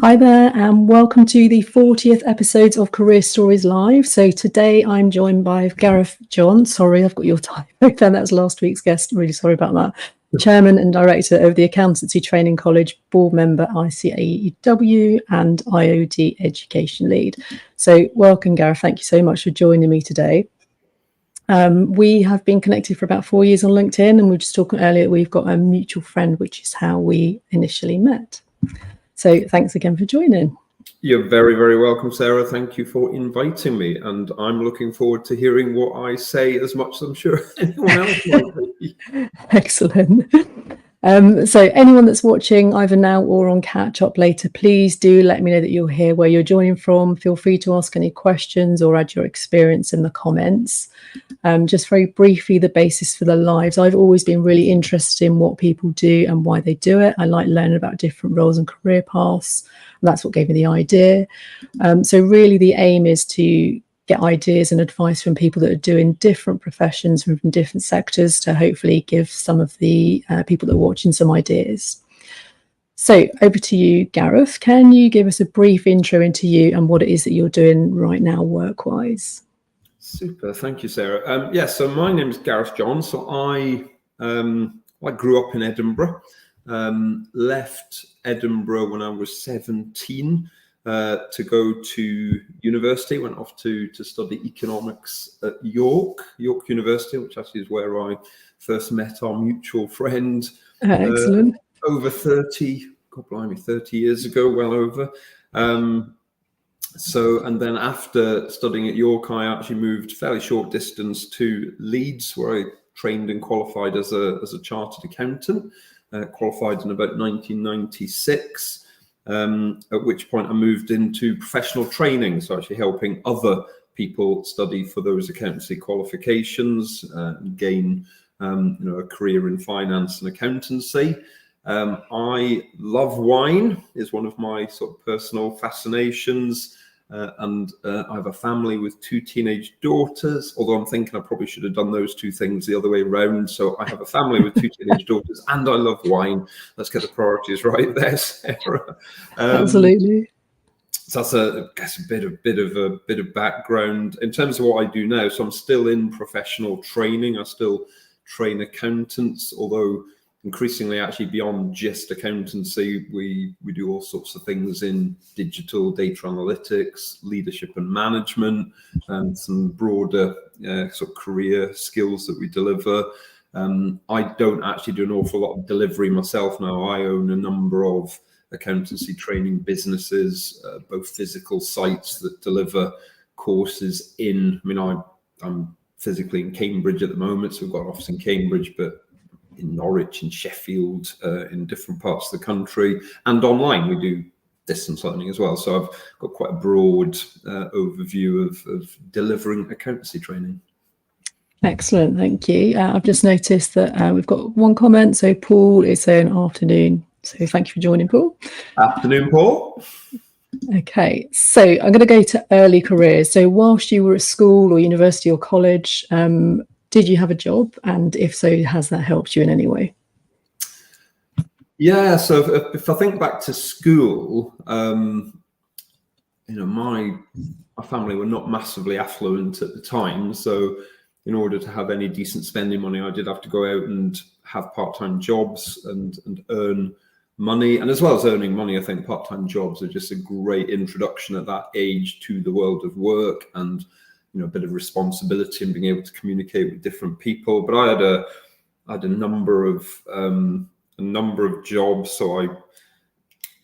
Hi there, and welcome to the 40th episode of Career Stories Live. So today I'm joined by Gareth John. Sorry, I've got your typo then. That's last week's guest. Really sorry about that. Chairman and Director of the Accountancy Training College, board member ICAEW and IOD Education Lead. So welcome, Gareth. Thank you so much for joining me today. We have been connected for about 4 years on LinkedIn, and we were just talking earlier, we've got a mutual friend, which is how we initially met. So thanks again for joining. You're very, very welcome, Sarah. Thank you for inviting me. And I'm looking forward to hearing what I say as much as I'm sure anyone else might be. Excellent. So anyone that's watching either now or on catch up later, please do let me know that you're here, where you're joining from. Feel free to ask any questions or add your experience in the comments. Just very briefly, the basis for the lives. I've always been really interested in what people do and why they do it. I like learning about different roles and career paths. And that's what gave me the idea. So really the aim is to get ideas and advice from people that are doing different professions from different sectors to hopefully give some of the people that are watching some ideas. So over to you, Gareth. Can you give us a brief intro into you and what it is that you're doing right now work-wise? Super. Thank you, Sarah. So my name is Gareth John. So I grew up in Edinburgh, left Edinburgh when I was 17 to go to university. Went off to study economics at York University, which actually is where I first met our mutual friend. Excellent. Over 30 years ago, well over. And then after studying at York, I actually moved fairly short distance to Leeds, where I trained and qualified as a chartered accountant, qualified in about 1996. At which point I moved into professional training, so actually helping other people study for those accountancy qualifications and gain a career in finance and accountancy. I love wine, is one of my sort of personal fascinations. And I have a family with 2 teenage daughters, although I'm thinking I probably should have done those 2 things the other way around. So I have a family with 2 teenage daughters and I love wine. Let's get the priorities right there, Sarah. Absolutely. So that's a bit of background in terms of what I do now. So I'm still in professional training. I still train accountants, although increasingly actually beyond just accountancy, we do all sorts of things in digital data analytics, leadership and management, and some broader sort of career skills that we deliver. I don't actually do an awful lot of delivery myself now. I own a number of accountancy training businesses, both physical sites that deliver courses in, I'm physically in Cambridge at the moment, so we've got an office in Cambridge, but in Norwich, in Sheffield, in different parts of the country, and online we do distance learning as well. So I've got quite a broad overview of delivering accountancy training. Excellent, thank you. I've just noticed that we've got one comment. So Paul is saying afternoon. So thank you for joining, Paul. Afternoon, Paul. Okay, so I'm going to go to early careers. So whilst you were at school or university or college, did you have a job? And if so, has that helped you in any way? Yeah, so if I think back to school, my family were not massively affluent at the time. So in order to have any decent spending money, I did have to go out and have part-time jobs and earn money. And as well as earning money, I think part-time jobs are just a great introduction at that age to the world of work and a bit of responsibility and being able to communicate with different people. But I had a number of jobs. So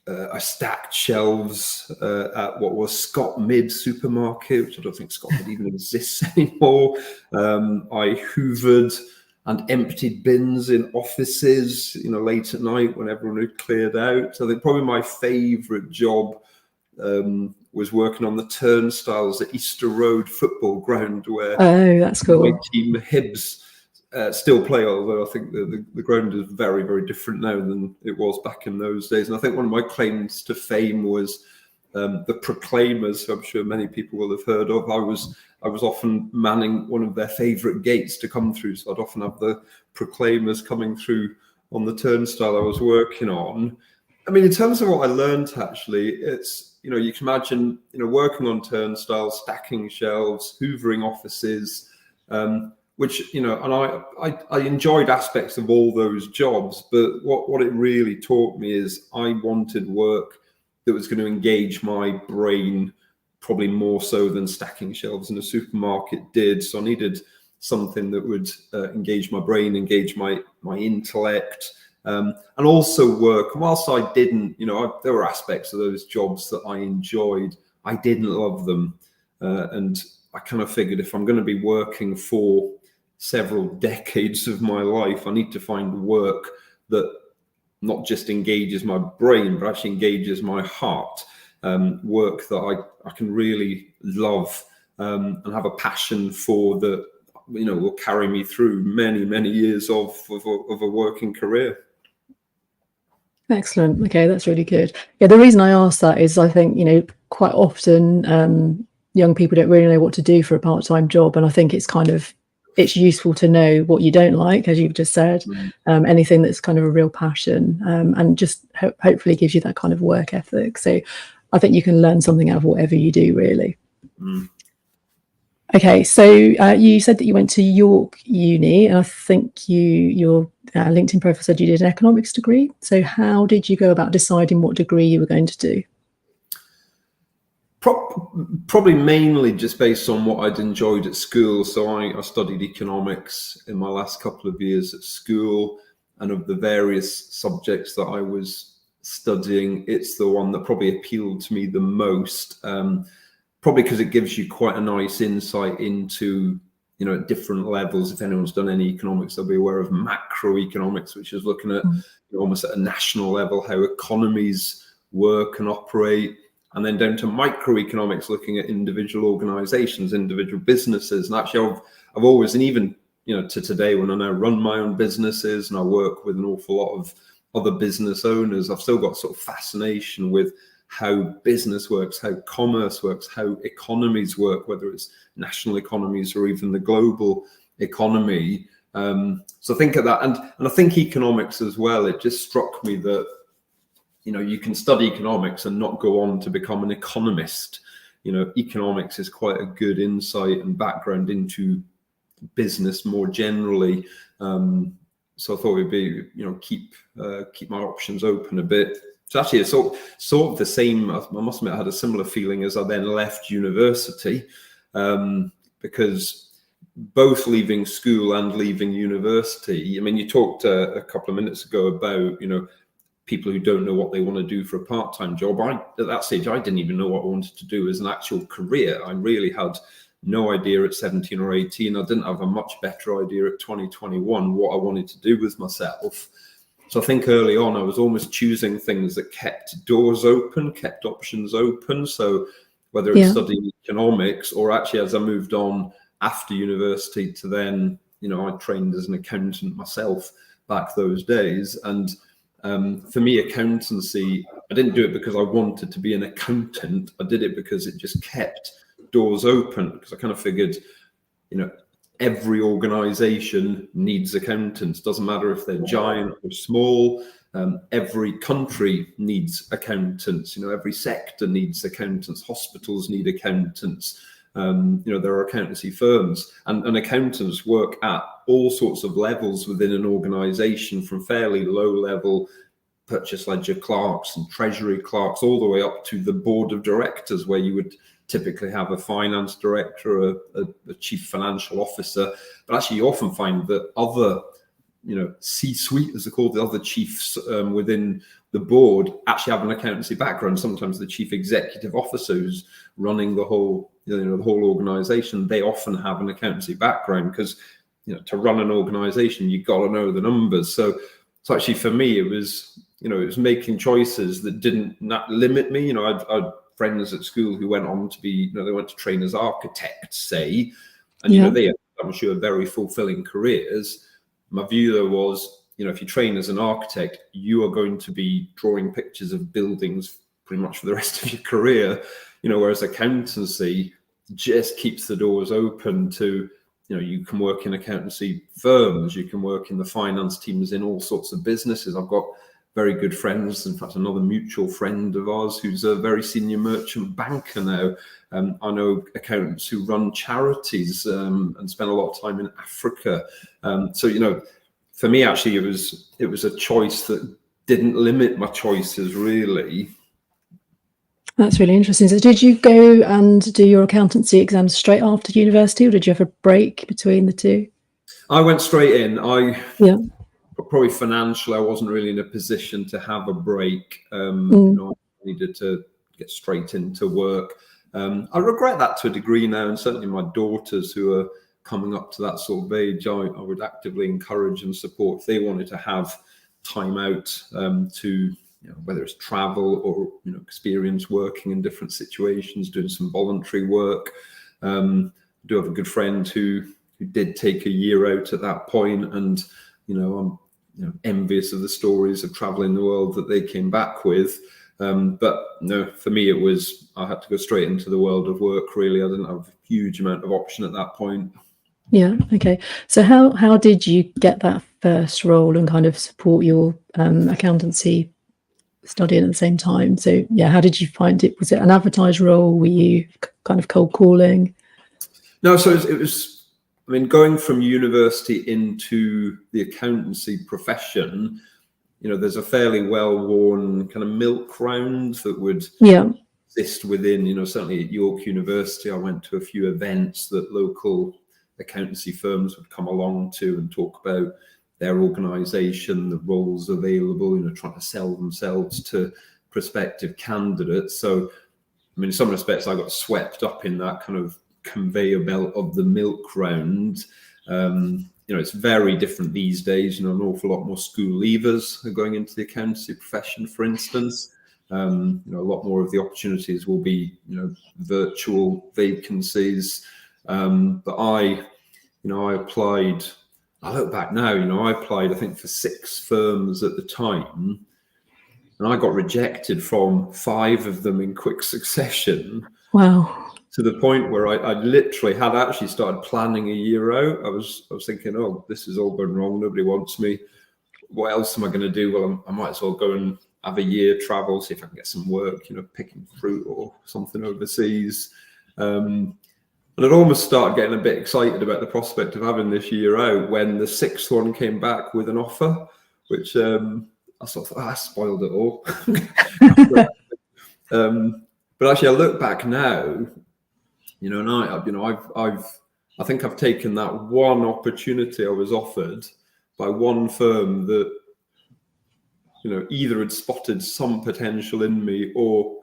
I stacked shelves at what was Scott Mid supermarket, which I don't think Scott Mid even exists anymore. I hoovered and emptied bins in offices, late at night when everyone had cleared out. So I think probably my favorite job was working on the turnstiles at Easter Road football ground, where that's cool. my team Hibs still play, although I think the ground is very, very different now than it was back in those days. And I think one of my claims to fame was the Proclaimers, who I'm sure many people will have heard of. I was often manning one of their favourite gates to come through, so I'd often have the Proclaimers coming through on the turnstile I was working on. I mean, in terms of what I learned, actually, it's, you can imagine, working on turnstiles, stacking shelves, hoovering offices, which, and I enjoyed aspects of all those jobs, but what it really taught me is I wanted work that was going to engage my brain probably more so than stacking shelves in a supermarket did. So I needed something that would engage my brain, engage my intellect, and also work. Whilst I didn't, there were aspects of those jobs that I enjoyed, I didn't love them. And I kind of figured if I'm going to be working for several decades of my life, I need to find work that not just engages my brain, but actually engages my heart. Work that I can really love and have a passion for, that will carry me through many years of a working career. Excellent. Okay, that's really good. Yeah, the reason I asked that is I think, quite often young people don't really know what to do for a part-time job, and I think it's useful to know what you don't like, as you've just said, anything that's kind of a real passion, and just hopefully gives you that kind of work ethic. So I think you can learn something out of whatever you do, really. Okay, so you said that you went to York Uni, and I think your LinkedIn profile said you did an economics degree. So how did you go about deciding what degree you were going to do? Probably mainly just based on what I'd enjoyed at school. So I studied economics in my last couple of years at school, and of the various subjects that I was studying, it's the one that probably appealed to me the most, probably because it gives you quite a nice insight into, at different levels. If anyone's done any economics, they'll be aware of macroeconomics, which is looking at almost at a national level, how economies work and operate. And then down to microeconomics, looking at individual organizations, individual businesses. And actually, I've always, and even, to today, when I now run my own businesses and I work with an awful lot of other business owners, I've still got sort of fascination with how business works, how commerce works, how economies work, whether it's national economies or even the global economy. So think of that. And I think economics as well, it just struck me that, you can study economics and not go on to become an economist. Economics is quite a good insight and background into business more generally. So I thought it'd be, keep my options open a bit. So actually, it's sort of the same. I must admit, I had a similar feeling as I then left university, because both leaving school and leaving university. I mean, you talked a couple of minutes ago about, people who don't know what they want to do for a part-time job. At that stage, I didn't even know what I wanted to do as an actual career. I really had no idea at 17 or 18. I didn't have a much better idea at 2021 what I wanted to do with myself. So I think early on, I was almost choosing things that kept doors open, kept options open. So whether it's studying economics, or actually as I moved on after university to then, I trained as an accountant myself back those days. And for me, accountancy, I didn't do it because I wanted to be an accountant. I did it because it just kept doors open, because I kind of figured, every organization needs accountants. Doesn't matter if they're giant or small. Every country needs accountants. Every sector needs accountants. Hospitals need accountants. There are accountancy firms, and accountants work at all sorts of levels within an organization, from fairly low level purchase ledger clerks and treasury clerks all the way up to the board of directors, where you would typically have a finance director, a chief financial officer. But actually, you often find that other, C-suite, as they're called, the other chiefs within the board actually have an accountancy background. Sometimes the chief executive officer who's running the whole, the whole organization, they often have an accountancy background, because, to run an organization, you've got to know the numbers. So actually for me, it was making choices that didn't limit me. I'd friends at school who went on to be, they went to train as architects, say, and they had, I'm sure, very fulfilling careers. My view though was, if you train as an architect, you are going to be drawing pictures of buildings pretty much for the rest of your career, whereas accountancy just keeps the doors open to, you can work in accountancy firms, you can work in the finance teams in all sorts of businesses. I've got very good friends. In fact, another mutual friend of ours who's a very senior merchant banker now. I know accountants who run charities and spend a lot of time in Africa. So, you know, for me, actually, it was a choice that didn't limit my choices, really. That's really interesting. So did you go and do your accountancy exams straight after university, or did you have a break between the two? I went straight in. Yeah. Probably financially, I wasn't really in a position to have a break. You know, I needed to get straight into work. I regret that to a degree now, and certainly my daughters who are coming up to that sort of age, I would actively encourage and support if they wanted to have time out to, you know, whether it's travel or, you know, experience working in different situations, doing some voluntary work. I do have a good friend who did take a year out at that point, and, you know, I'm, you know, envious of the stories of traveling the world that they came back with. But no, for me, it was, I had to go straight into the world of work, really. I didn't have a huge amount of option at that point. Yeah. Okay. So how did you get that first role and kind of support your accountancy studying at the same time? So yeah, how did you find it? Was it an advertised role? Were you kind of cold calling? No, so it was, I mean, going from university into the accountancy profession, you know, there's a fairly well-worn kind of milk round that would exist within, you know, certainly at York University, I went to a few events that local accountancy firms would come along to and talk about their organisation, the roles available, you know, trying to sell themselves to prospective candidates. So, I mean, in some respects, I got swept up in that kind of conveyor belt of the milk round. You know, it's very different these days. You know, an awful lot more school leavers are going into the accountancy profession, for instance. You know, a lot more of the opportunities will be, you know, virtual vacancies. But I applied, I look back now, you know, I applied, I think, for 6 firms at the time, and I got rejected from 5 of them in quick succession. Wow. To the point where I literally had actually started planning a year out. I was thinking, oh, this is all going wrong. Nobody wants me. What else am I going to do? Well, I might as well go and have a year travel, see if I can get some work, you know, picking fruit or something overseas. And I'd almost started getting a bit excited about the prospect of having this year out when the 6th one came back with an offer, which I sort of thought, I spoiled it all. But actually, I look back now, you know, and I think I've taken that one opportunity I was offered by one firm that, you know, either had spotted some potential in me or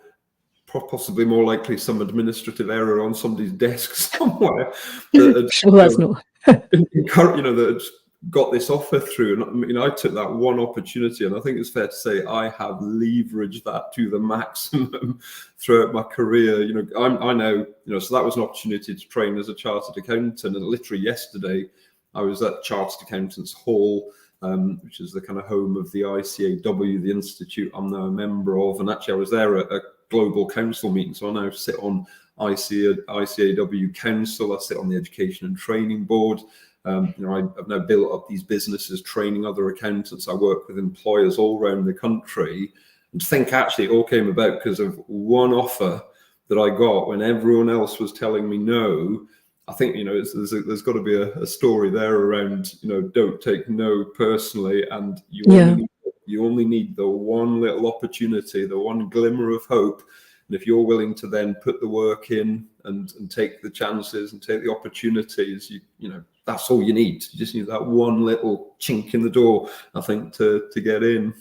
possibly more likely some administrative error on somebody's desk somewhere. That Sure, that's not. You know, that got this offer through, and you know, I took that one opportunity, and I think it's fair to say I have leveraged that to the maximum throughout my career. You know, I know, you know, so that was an opportunity to train as a chartered accountant, and literally yesterday I was at Chartered Accountants Hall, which is the kind of home of the ICAW, the institute I'm now a member of, and actually I was there at a global council meeting, so I now sit on ICAW council. I sit on the education and training board. You know, I've now built up these businesses training other accountants. I work with employers all around the country, and to think actually it all came about because of one offer that I got when everyone else was telling me no. I think, you know, there's got to be a story there around, you know, don't take no personally, and you only need the one little opportunity, the one glimmer of hope. And if you're willing to then put the work in and take the chances and take the opportunities, you know, that's all you need. You just need that one little chink in the door, I think, to get in.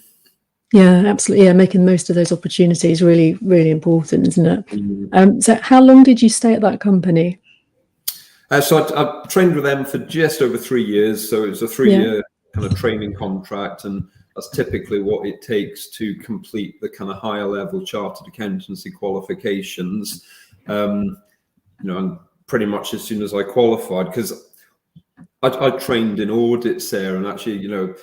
Yeah, absolutely. Yeah, making the most of those opportunities really, really important, isn't it? So how long did you stay at that company? So I trained with them for just over 3 years. So it was a 3-year kind of training contract, and that's typically what it takes to complete the kind of higher level chartered accountancy qualifications. You know, and pretty much as soon as I qualified, because I trained in audits there, and actually, you know,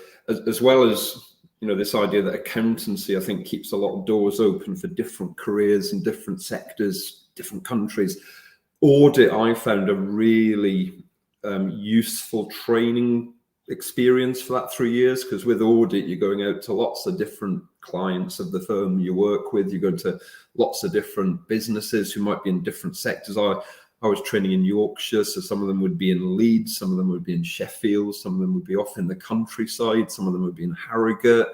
as well as, you know, this idea that accountancy, I think, keeps a lot of doors open for different careers and different sectors, different countries. Audit, I found a really useful training experience for that 3 years, because with audit, you're going out to lots of different clients of the firm you work with. You go to lots of different businesses who might be in different sectors. I was training in Yorkshire, so some of them would be in Leeds, some of them would be in Sheffield, some of them would be off in the countryside, some of them would be in Harrogate.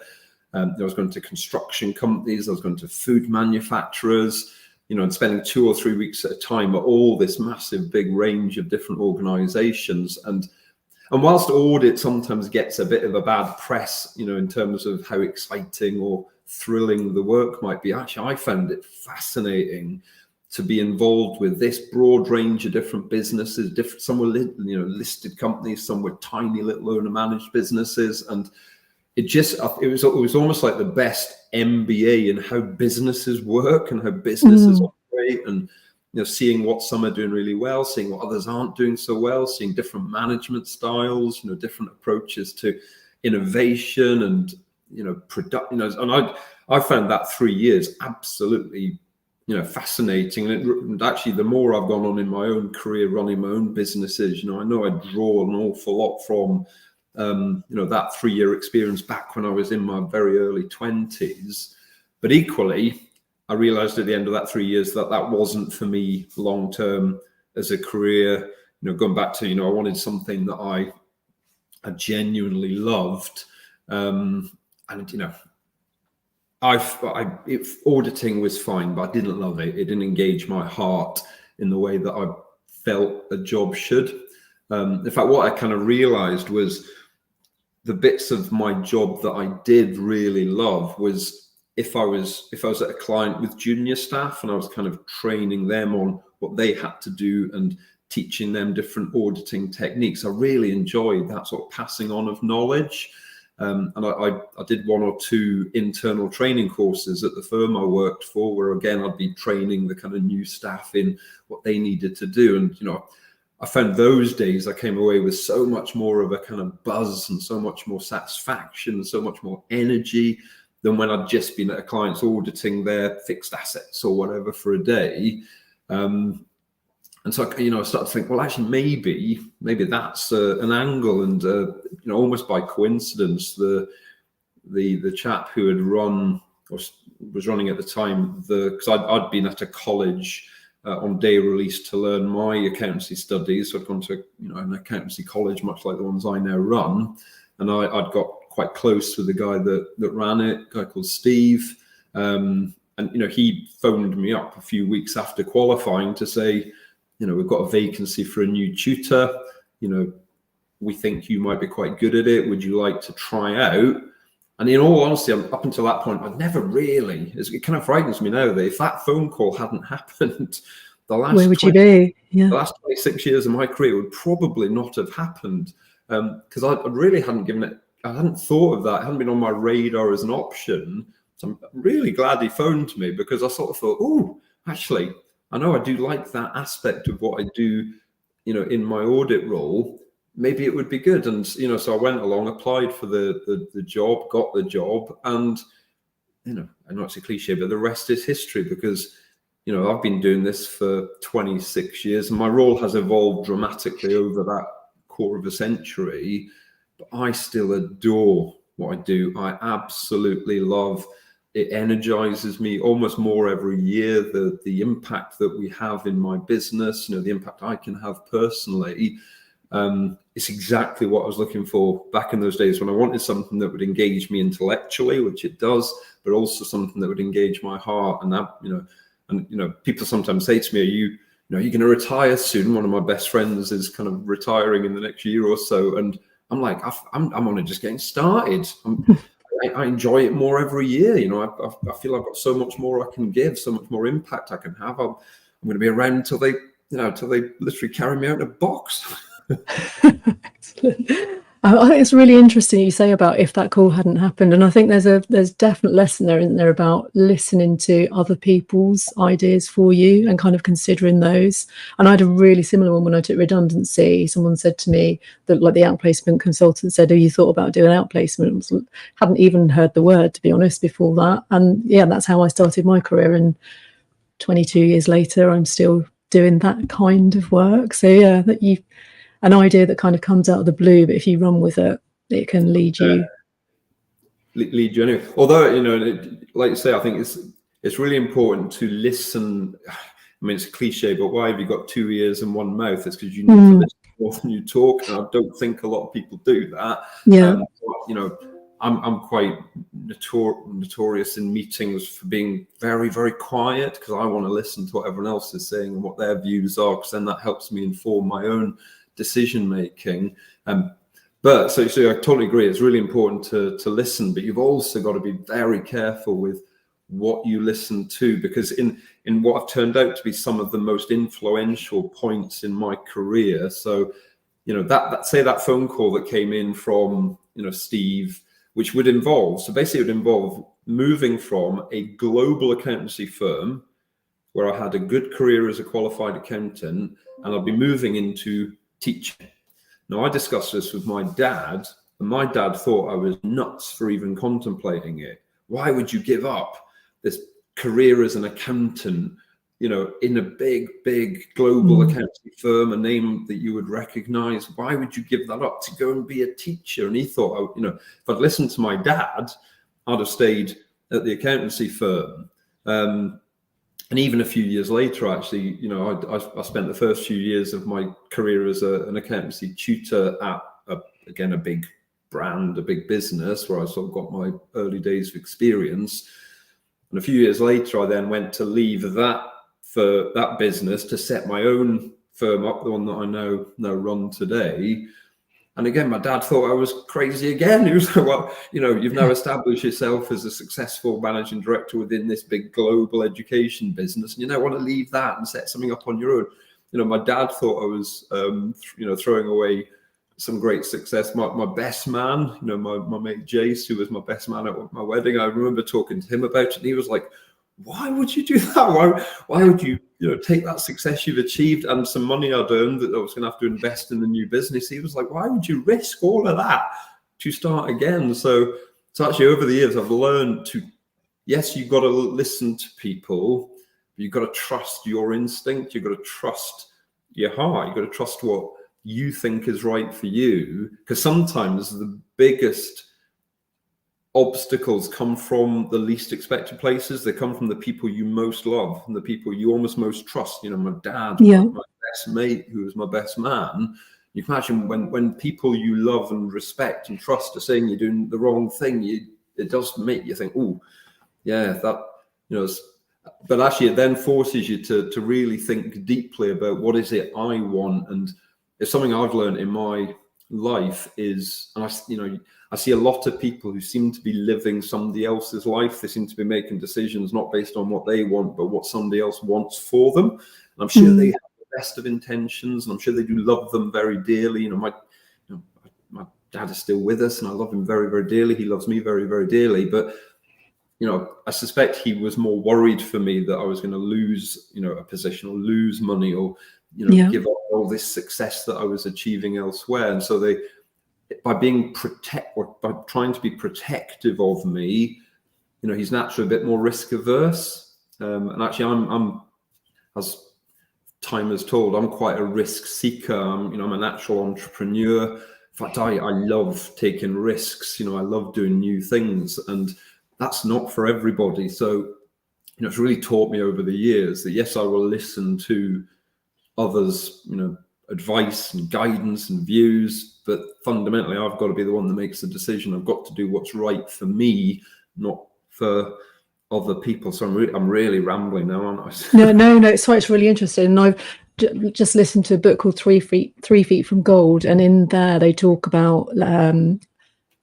I was going to construction companies, I was going to food manufacturers, and spending 2 or 3 weeks at a time at all this massive big range of different organizations. And whilst audit sometimes gets a bit of a bad press, in terms of how exciting or thrilling the work might be, actually, I found it fascinating to be involved with this broad range of different businesses. Some were listed companies, some were tiny little owner managed businesses, and it was almost like the best MBA in how businesses work and how businesses operate, and seeing what some are doing really well, seeing what others aren't doing so well, seeing different management styles, different approaches to innovation and product. And I found that 3 years absolutely fascinating. And actually, the more I've gone on in my own career running my own businesses, I know I draw an awful lot from that 3 year experience back when I was in my very early 20s. But equally, I realized at the end of that 3 years that wasn't for me long term as a career. Going back to, I wanted something that I genuinely loved. Auditing was fine, but I didn't love it. It didn't engage my heart in the way that I felt a job should. In fact, what I kind of realized was the bits of my job that I did really love was if I was at a client with junior staff and I was kind of training them on what they had to do and teaching them different auditing techniques. I really enjoyed that sort of passing on of knowledge. And I did 1 or 2 internal training courses at the firm I worked for, where again, I'd be training the kind of new staff in what they needed to do. And, I found those days I came away with so much more of a kind of buzz and so much more satisfaction and so much more energy than when I'd just been at a client's auditing their fixed assets or whatever for a day. And so, I started to think, well, actually, maybe that's an angle. And, almost by coincidence, the chap who had run or was running at the time, because I'd been at a college on day release to learn my accountancy studies. So I'd gone to an accountancy college, much like the ones I now run. And I'd got quite close with the guy that ran it, a guy called Steve. And, he phoned me up a few weeks after qualifying to say, we've got a vacancy for a new tutor. We think you might be quite good at it. Would you like to try out? And in all honesty, up until that point, I'd never really, it kind of frightens me now that if that phone call hadn't happened, where would you be? Yeah. The last 26 years of my career would probably not have happened, because I really hadn't I hadn't thought of that. It hadn't been on my radar as an option. So I'm really glad he phoned me, because I sort of thought, oh, actually, I know I do like that aspect of what I do, in my audit role. Maybe it would be good. And, so I went along, applied for the job, got the job. And, I know it's a cliche, but the rest is history, because, I've been doing this for 26 years and my role has evolved dramatically over that quarter of a century. But I still adore what I do. I absolutely love it. Energizes me almost more every year. The impact that we have in my business, the impact I can have personally, it's exactly what I was looking for back in those days when I wanted something that would engage me intellectually, which it does, but also something that would engage my heart. And that, people sometimes say to me, are you going to retire soon? One of my best friends is kind of retiring in the next year or so. And I'm like, I'm only just getting started. I enjoy it more every year. I feel I've got so much more I can give, so much more impact I can have. I'm going to be around until they literally carry me out in a box. Excellent. I think it's really interesting you say about if that call hadn't happened, and I think there's a definite lesson there, isn't there, about listening to other people's ideas for you and kind of considering those. And I had a really similar one when I took redundancy. Someone said to me that, like, the outplacement consultant said, "Oh, you thought about doing outplacement?" Hadn't even heard the word, to be honest, before that. And yeah, that's how I started my career. And 22 years later, I'm still doing that kind of work. So yeah, that an idea that kind of comes out of the blue, but if you run with it, it can lead you. Lead you anyway. Although, you know, like you say, I think it's really important to listen. I mean, it's a cliche, but why have you got 2 ears and 1 mouth? It's because you need to listen more than you talk, and I don't think a lot of people do that. Yeah. You know, I'm quite notorious in meetings for being very, very quiet, because I want to listen to what everyone else is saying and what their views are, because then that helps me inform my own decision making. But so I totally agree. It's really important to listen, but you've also got to be very careful with what you listen to, because in what have turned out to be some of the most influential points in my career. So, you know, that phone call that came in from, you know, Steve, which would involve, so basically it would involve moving from a global accountancy firm where I had a good career as a qualified accountant, and I'd be moving into teaching. Now, I discussed this with my dad, and my dad thought I was nuts for even contemplating it. Why would you give up this career as an accountant, you know, in a big global accounting firm, a name that you would recognize? Why would you give that up to go and be a teacher? And he thought, you know, if I'd listened to my dad, I'd have stayed at the accountancy firm. And even a few years later, actually, you know, I spent the first few years of my career as an accountancy tutor at, a big brand, a big business, where I sort of got my early days of experience. And a few years later, I then went to leave that business to set my own firm up, the one that I now run today. And again, my dad thought I was crazy again. He was like, well, you know, you've now established yourself as a successful managing director within this big global education business, and you now want to leave that and set something up on your own. You know, my dad thought I was, you know, throwing away some great success. My best man, you know, my mate Jace, who was my best man at my wedding, I remember talking to him about it, and he was like, why would you do that? Why would you, you know, take that success you've achieved and some money I'd earned that I was going to have to invest in the new business? He was like, why would you risk all of that to start again? So actually over the years, I've learned to, yes, you've got to listen to people, but you've got to trust your instinct. You've got to trust your heart. You've got to trust what you think is right for you, because sometimes the biggest obstacles come from the least expected places. They come from the people you most love and the people you almost most trust. You know, my dad, my best mate, who was my best man. You can imagine when people you love and respect and trust are saying you're doing the wrong thing, it does make you think, oh, yeah, that, you know. But actually, it then forces you to really think deeply about what is it I want. And it's something I've learned in my life is, and I see a lot of people who seem to be living somebody else's life. They seem to be making decisions not based on what they want, but what somebody else wants for them. And I'm sure they have the best of intentions, and I'm sure they do love them very dearly. You know, my dad is still with us, and I love him very, very dearly. He loves me very, very dearly. But, you know, I suspect he was more worried for me that I was going to lose, you know, a position or lose money or, you know, give up all this success that I was achieving elsewhere. And so by trying to be protective of me, you know, he's naturally a bit more risk averse. And actually, I'm, as time has told, I'm quite a risk seeker. I'm a natural entrepreneur. In fact, I love taking risks. You know, I love doing new things, and that's not for everybody. So, you know, it's really taught me over the years that yes, I will listen to others, you know, advice and guidance and views, but fundamentally I've got to be the one that makes the decision. I've got to do what's right for me, not for other people. So I'm really rambling now, aren't I? No. So it's really interesting. And I've just listened to a book called 3 Feet from Gold, and in there they talk about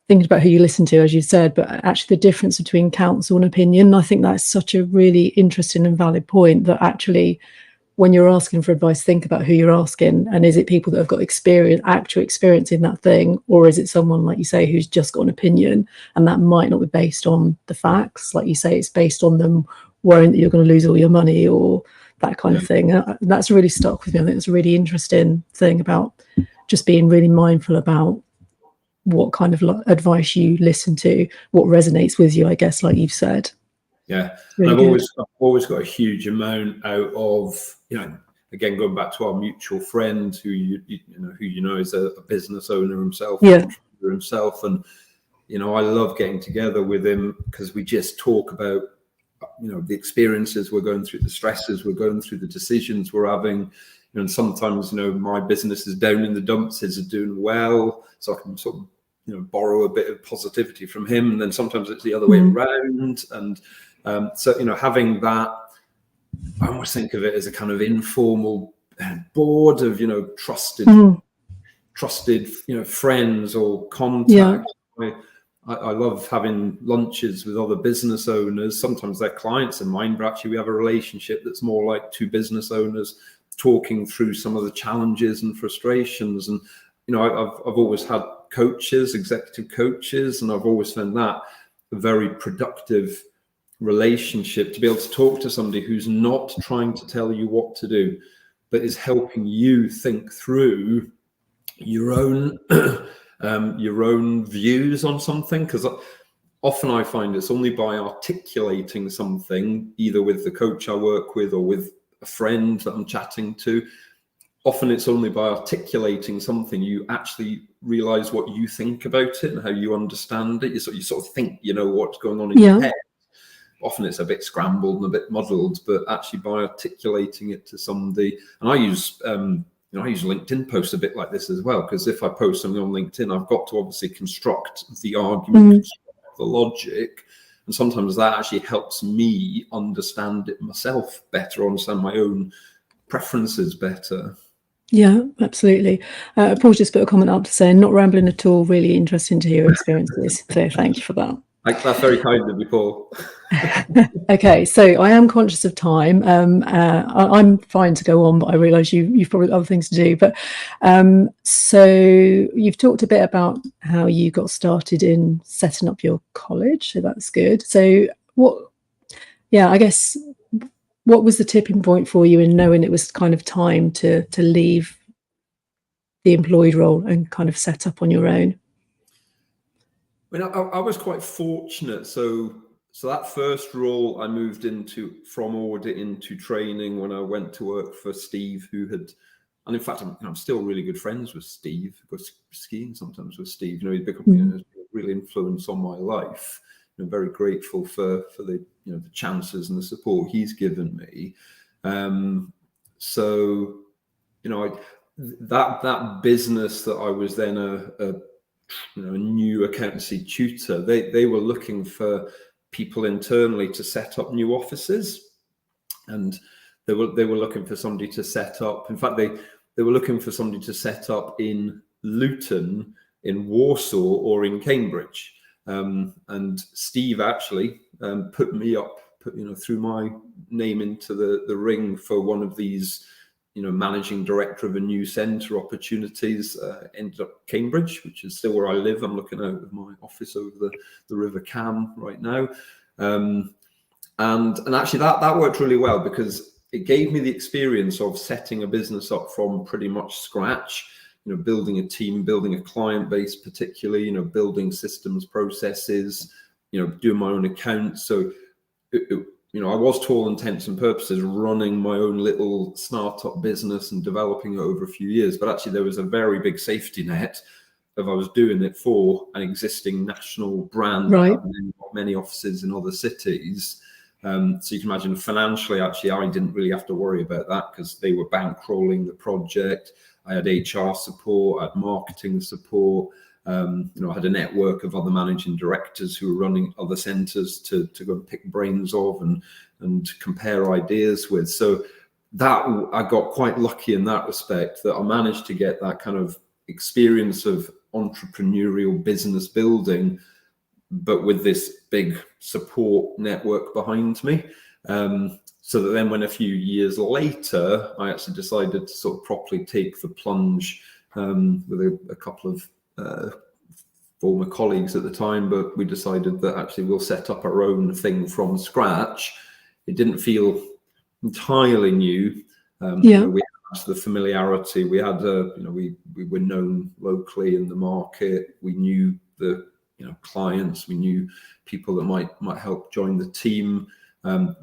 thinking about who you listen to, as you said, but actually the difference between counsel and opinion. And I think that's such a really interesting and valid point, that actually when you're asking for advice, think about who you're asking, and is it people that have got actual experience in that thing, or is it someone, like you say, who's just got an opinion, and that might not be based on the facts. Like you say, it's based on them worrying that you're going to lose all your money or that kind of thing. That's really stuck with me. I think it's a really interesting thing about just being really mindful about what kind of advice you listen to, what resonates with you, I guess, like you've said. Yeah, really I've always got a huge amount out of, you know, again, going back to our mutual friend who you know is a business owner himself, Yeah. an entrepreneur himself, and I love getting together with him because we just talk about the experiences we're going through, the stresses we're going through, the decisions we're having. And sometimes my business is down in the dumps, his is doing well, so I can sort of borrow a bit of positivity from him, and then sometimes it's the other way around. And so having that, I almost think of it as a kind of informal board of trusted friends or contacts. I love having lunches with other business owners. Sometimes they're clients of mine, but actually we have a relationship that's more like two business owners talking through some of the challenges and frustrations. And I've always had coaches, executive coaches, and I've always found that a very productive relationship, to be able to talk to somebody who's not trying to tell you what to do, but is helping you think through your own views on something. Because often I find it's only by articulating something, either with the coach I work with or with a friend that I'm chatting to, often it's only by articulating something you actually realize what you think about it and how you understand it. You sort of think what's going on in your head. Often it's a bit scrambled and a bit muddled, but actually by articulating it to somebody. And I use LinkedIn posts a bit like this as well, because if I post something on LinkedIn, I've got to obviously construct the argument, construct the logic. And sometimes that actually helps me understand it myself better, understand my own preferences better. Yeah, absolutely. Paul just put a comment up to say, not rambling at all, really interesting to hear your experiences. So thank you for that. That's very kind of you, Paul. Okay, so I am conscious of time. I'm fine to go on, but I realise you've probably got other things to do. But so you've talked a bit about how you got started in setting up your college, so that's good. So what was the tipping point for you in knowing it was kind of time to leave the employed role and kind of set up on your own? I was quite fortunate. So that first role I moved into from audit into training when I went to work for Steve, and in fact, I'm still really good friends with Steve. I go skiing sometimes with Steve. He's become a real influence on my life. I'm very grateful for the the chances and the support he's given me. So that business that I was then a new accountancy tutor, they were looking for people internally to set up new offices, and they were looking for somebody to set up. In fact, they were looking for somebody to set up in Luton, in Warsaw, or in Cambridge. And Steve actually put me up, threw my name into the ring for one of these, managing director of a new centre opportunities. Ended up Cambridge, which is still where I live. I'm looking out of my office over the River Cam right now. And actually that worked really well, because it gave me the experience of setting a business up from pretty much scratch. Building a team, building a client base, particularly, building systems, processes, doing my own accounts. So, I was, to all intents and purposes, running my own little startup business and developing it over a few years. But actually, there was a very big safety net if I was doing it for an existing national brand, right, that had many offices in other cities. So you can imagine financially, actually, I didn't really have to worry about that, because they were bankrolling the project. I had HR support, I had marketing support. I had a network of other managing directors who were running other centres to go and pick brains of and compare ideas with. So that I got quite lucky in that respect, that I managed to get that kind of experience of entrepreneurial business building, but with this big support network behind me. So that then when a few years later, I actually decided to sort of properly take the plunge with a couple of former colleagues at the time, but we decided that actually we'll set up our own thing from scratch. It didn't feel entirely new. We had the familiarity. We had, we were known locally in the market. We knew the clients. We knew people that might help join the team.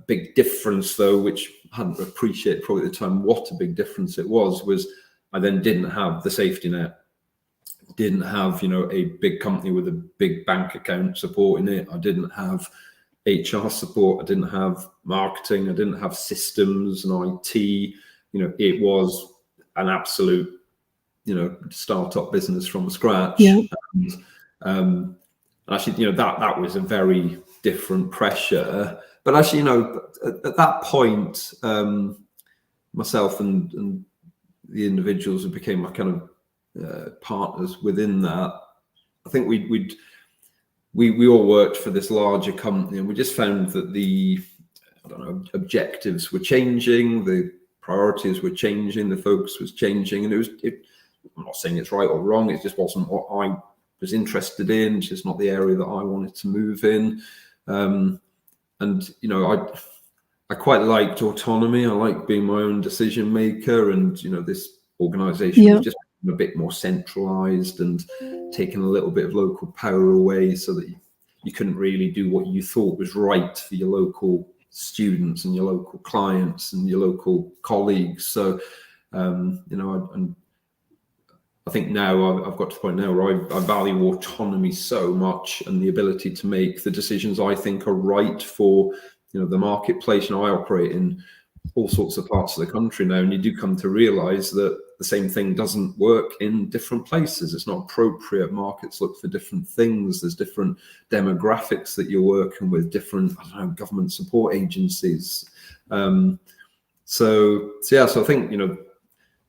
Big difference though, which I hadn't appreciated probably at the time what a big difference it was I then didn't have the safety net, didn't have, you know, a big company with a big bank account supporting it. I didn't have HR support. I didn't have marketing. I didn't have systems and IT. You know, it was an absolute, you know, startup business from scratch. Yeah. And actually, you know, that was a very different pressure. But actually, you know, at that point, myself and the individuals who became my kind of partners within that, I think we all worked for this larger company, and we just found that the, I don't know, objectives were changing, the priorities were changing, the focus was changing, and I'm not saying it's right or wrong, it just wasn't what I was interested in. It's just not the area that I wanted to move in. And you know, I quite liked autonomy. I liked being my own decision maker, and you know, this organization was just a bit more centralized and taking a little bit of local power away, so that you couldn't really do what you thought was right for your local students and your local clients and your local colleagues. So you know, I think now I've got to the point now where I value autonomy so much, and the ability to make the decisions I think are right for, you know, the marketplace. And I operate in all sorts of parts of the country now, and you do come to realize that the same thing doesn't work in different places. It's not appropriate. Markets look for different things. There's different demographics that you're working with, different, I don't know, government support agencies. So I think, you know,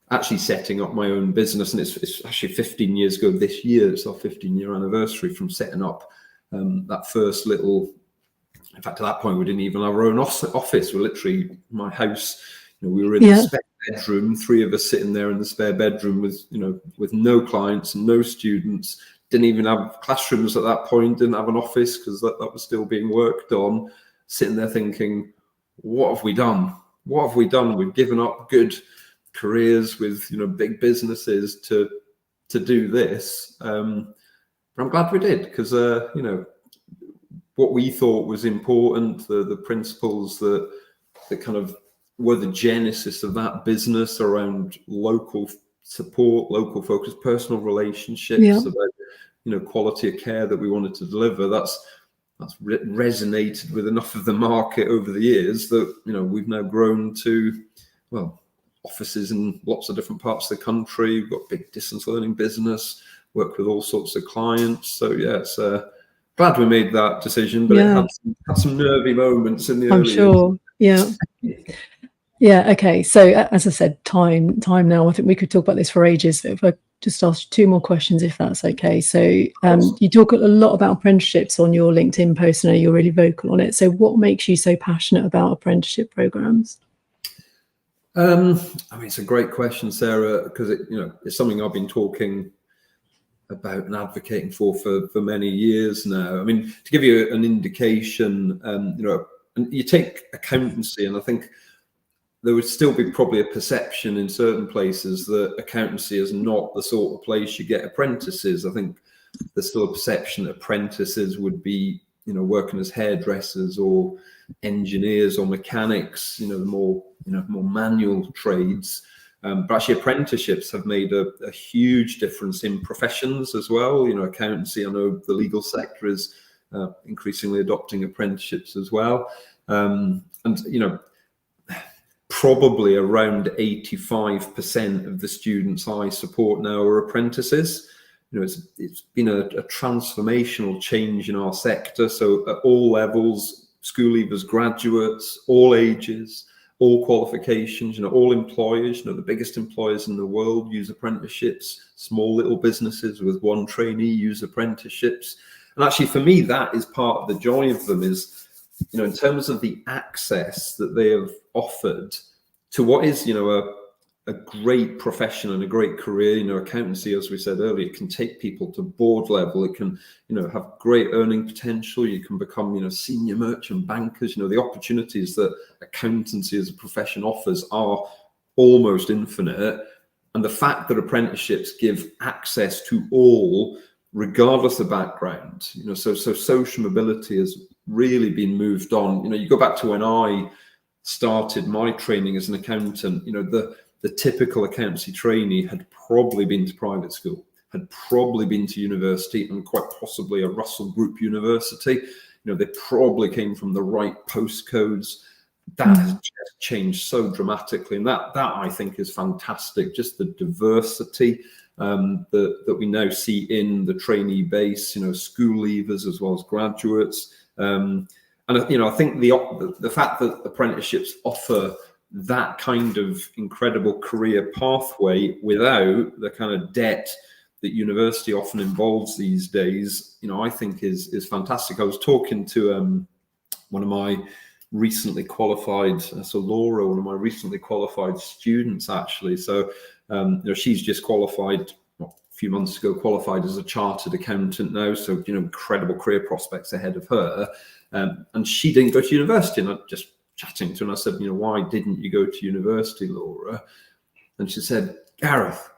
actually setting up my own business, and it's actually 15 years ago this year. It's our 15-year anniversary from setting up that first little. In fact, at that point, we didn't even have our own office. We're literally my house. You know, we were in the spare bedroom, three of us sitting there in the spare bedroom with, you know, with no clients and no students. Didn't even have classrooms at that point. Didn't have an office because that was still being worked on. Sitting there thinking, what have we done? What have we done? We've given up good careers with, you know, big businesses to do this. But I'm glad we did, because you know, what we thought was important, the principles that kind of were the genesis of that business around local support, local focus, personal relationships, about, you know, quality of care that we wanted to deliver. That's resonated with enough of the market over the years that, you know, we've now grown to, well, offices in lots of different parts of the country. We've got big distance learning business, work with all sorts of clients. So yeah, it's glad we made that decision, but it had some nervy moments in the early years. Yeah. Okay. So as I said, time now. I think we could talk about this for ages. If I just ask two more questions, if that's okay. So you talk a lot about apprenticeships on your LinkedIn post. I know you're really vocal on it. So what makes you so passionate about apprenticeship programs? I mean, it's a great question, Sarah, because it's something I've been talking about and advocating for many years now. I mean, to give you an indication, and you take accountancy, and I think there would still be probably a perception in certain places that accountancy is not the sort of place you get apprentices. I think there's still a perception that apprentices would be, working as hairdressers or engineers or mechanics, the more manual trades. But actually apprenticeships have made a huge difference in professions as well. Accountancy, I know the legal sector is increasingly adopting apprenticeships as well. And probably around 85% of the students I support now are apprentices. It's been a transformational change in our sector. So at all levels, school leavers, graduates, all ages, all qualifications, all employers, the biggest employers in the world use apprenticeships. Small little businesses with one trainee use apprenticeships. And actually for me, that is part of the joy of them is, in terms of the access that they have offered to what is, a great profession and a great career. Accountancy, as we said earlier, can take people to board level. It can, have great earning potential. You can become, senior merchant bankers. The opportunities that accountancy as a profession offers are almost infinite. And the fact that apprenticeships give access to all, regardless of background, so social mobility has really been moved on. You go back to when I started my training as an accountant, the typical accountancy trainee had probably been to private school, had probably been to university, and quite possibly a Russell Group university. They probably came from the right postcodes. That has just changed so dramatically, and that I think is fantastic. Just the diversity that we now see in the trainee base, school leavers as well as graduates, and I think the fact that apprenticeships offer that kind of incredible career pathway without the kind of debt that university often involves these days, I think is fantastic. I was talking to one of my recently qualified, Laura, one of my recently qualified students, actually. So, she's just qualified a few months ago, qualified as a chartered accountant now. So, incredible career prospects ahead of her. And she didn't go to university. And I just chatting to her, and I said, why didn't you go to university, Laura? And she said, Gareth,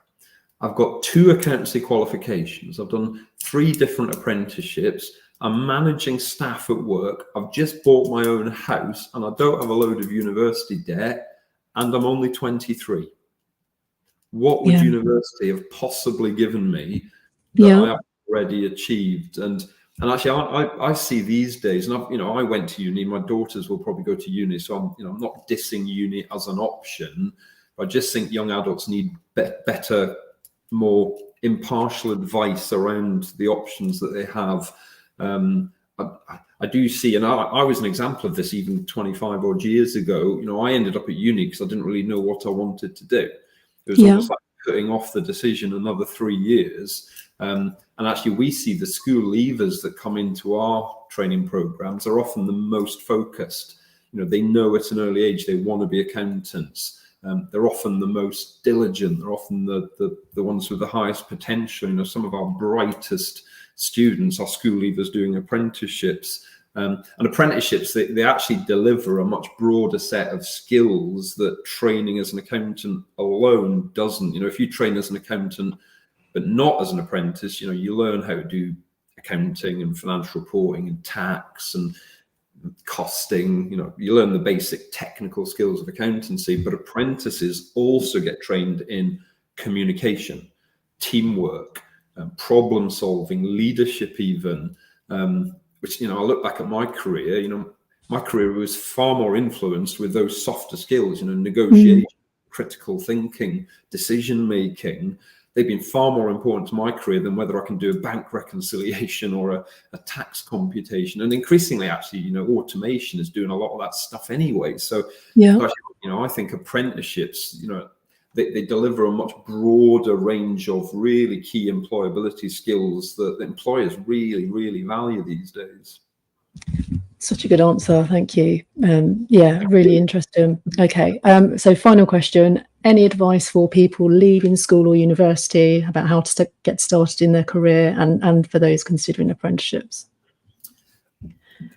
I've got 2 accountancy qualifications. I've done 3 different apprenticeships. I'm managing staff at work. I've just bought my own house, and I don't have a load of university debt, and I'm only 23. What would university have possibly given me that I have already achieved? And actually, I see these days, and I went to uni. My daughters will probably go to uni, so I'm not dissing uni as an option. But I just think young adults need better, more impartial advice around the options that they have. I do see, and I was an example of this even 25 odd years ago. I ended up at uni because I didn't really know what I wanted to do. It was almost like putting off the decision another 3 years. And actually, we see the school leavers that come into our training programs are often the most focused. They know at an early age they want to be accountants. They're often the most diligent. They're often the ones with the highest potential. Some of our brightest students are school leavers doing apprenticeships. And apprenticeships, they actually deliver a much broader set of skills that training as an accountant alone doesn't. If you train as an accountant, but not as an apprentice, you learn how to do accounting and financial reporting and tax and costing. You learn the basic technical skills of accountancy, but apprentices also get trained in communication, teamwork, problem solving, leadership even, which, I look back at my career, my career was far more influenced with those softer skills, negotiation, critical thinking, decision making. They've been far more important to my career than whether I can do a bank reconciliation or a tax computation. And increasingly, actually, automation is doing a lot of that stuff anyway. So, I think apprenticeships, they deliver a much broader range of really key employability skills that employers really, really value these days. Such a good answer. Thank you. Really interesting. Okay. So final question, any advice for people leaving school or university about how to get started in their career and for those considering apprenticeships?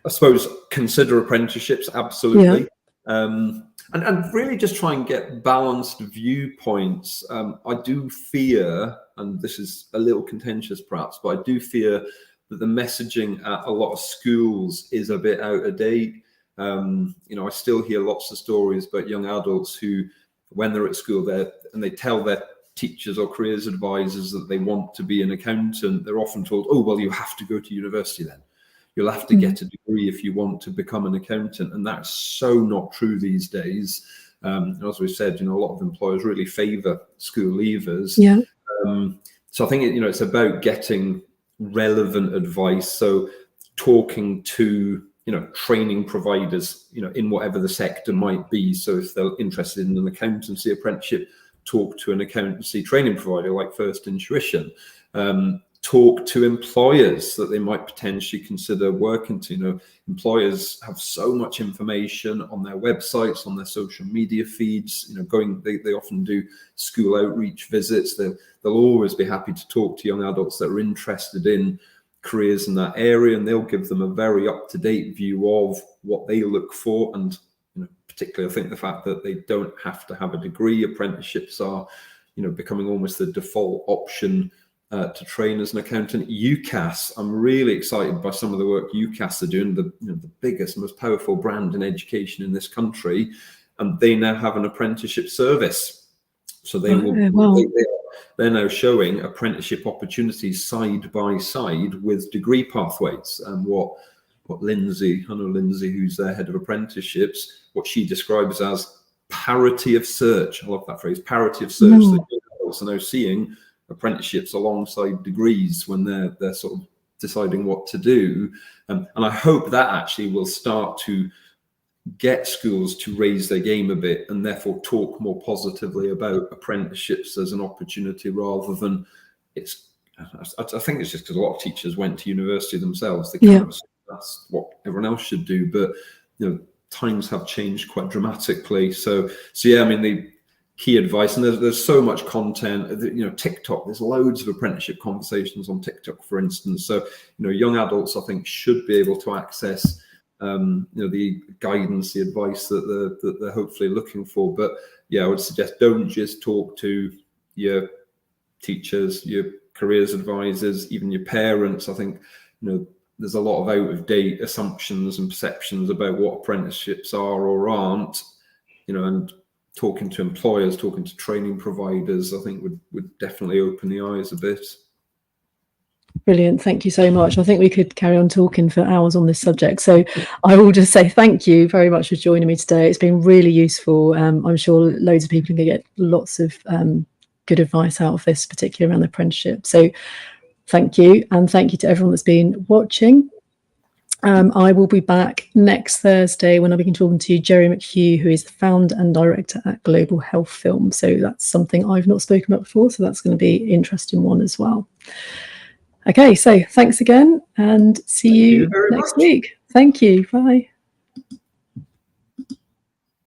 I suppose consider apprenticeships, absolutely. And really just try and get balanced viewpoints. I do fear, and this is a little contentious perhaps, but I do fear that the messaging at a lot of schools is a bit out of date. I still hear lots of stories about young adults who, when they're at school, they tell their teachers or careers advisors that they want to be an accountant. They're often told, oh, well, you have to go to university then. You'll have to get a degree if you want to become an accountant. And that's so not true these days. And as we said, a lot of employers really favour school leavers. So I think, it's about getting relevant advice. So talking to, training providers, in whatever the sector might be. So if they're interested in an accountancy apprenticeship, talk to an accountancy training provider like First Intuition. Talk to employers that they might potentially consider working to. Employers have so much information on their websites, on their social media feeds. They often do school outreach visits. They'll always be happy to talk to young adults that are interested in careers in that area, and they'll give them a very up-to-date view of what they look for. And particularly, I think the fact that they don't have to have a degree. Apprenticeships are, becoming almost the default option to train as an accountant. UCAS, I'm really excited by some of the work UCAS are doing, the biggest, most powerful brand in education in this country, and they now have an apprenticeship service. So they will. They're now showing apprenticeship opportunities side by side with degree pathways. And what Lindsay, I know Lindsay, who's their head of apprenticeships, what she describes as parity of search. I love that phrase, parity of search. So adults are now seeing apprenticeships alongside degrees when they're sort of deciding what to do. And I hope that actually will start to get schools to raise their game a bit and therefore talk more positively about apprenticeships as an opportunity rather than I think it's just because a lot of teachers went to university themselves. They kind of, that's what everyone else should do. But times have changed quite dramatically. So yeah, I mean, the key advice, and there's so much content, TikTok, there's loads of apprenticeship conversations on TikTok, for instance. So young adults, I think, should be able to access the guidance, the advice that they're hopefully looking for. But yeah, I would suggest don't just talk to your teachers, your careers advisors, even your parents. I think there's a lot of out of date assumptions and perceptions about what apprenticeships are or aren't, and talking to employers, talking to training providers, I think would definitely open the eyes a bit. Brilliant. Thank you so much. I think we could carry on talking for hours on this subject. So I will just say thank you very much for joining me today. It's been really useful. I'm sure loads of people can get lots of good advice out of this, particularly around the apprenticeship. So thank you. And thank you to everyone that's been watching. I will be back next Thursday when I'll be talking to Jerry McHugh, who is the founder and director at Global Health Film. So that's something I've not spoken about before. So that's going to be an interesting one as well. Okay, so thanks again and see you next week. Thank you. Bye.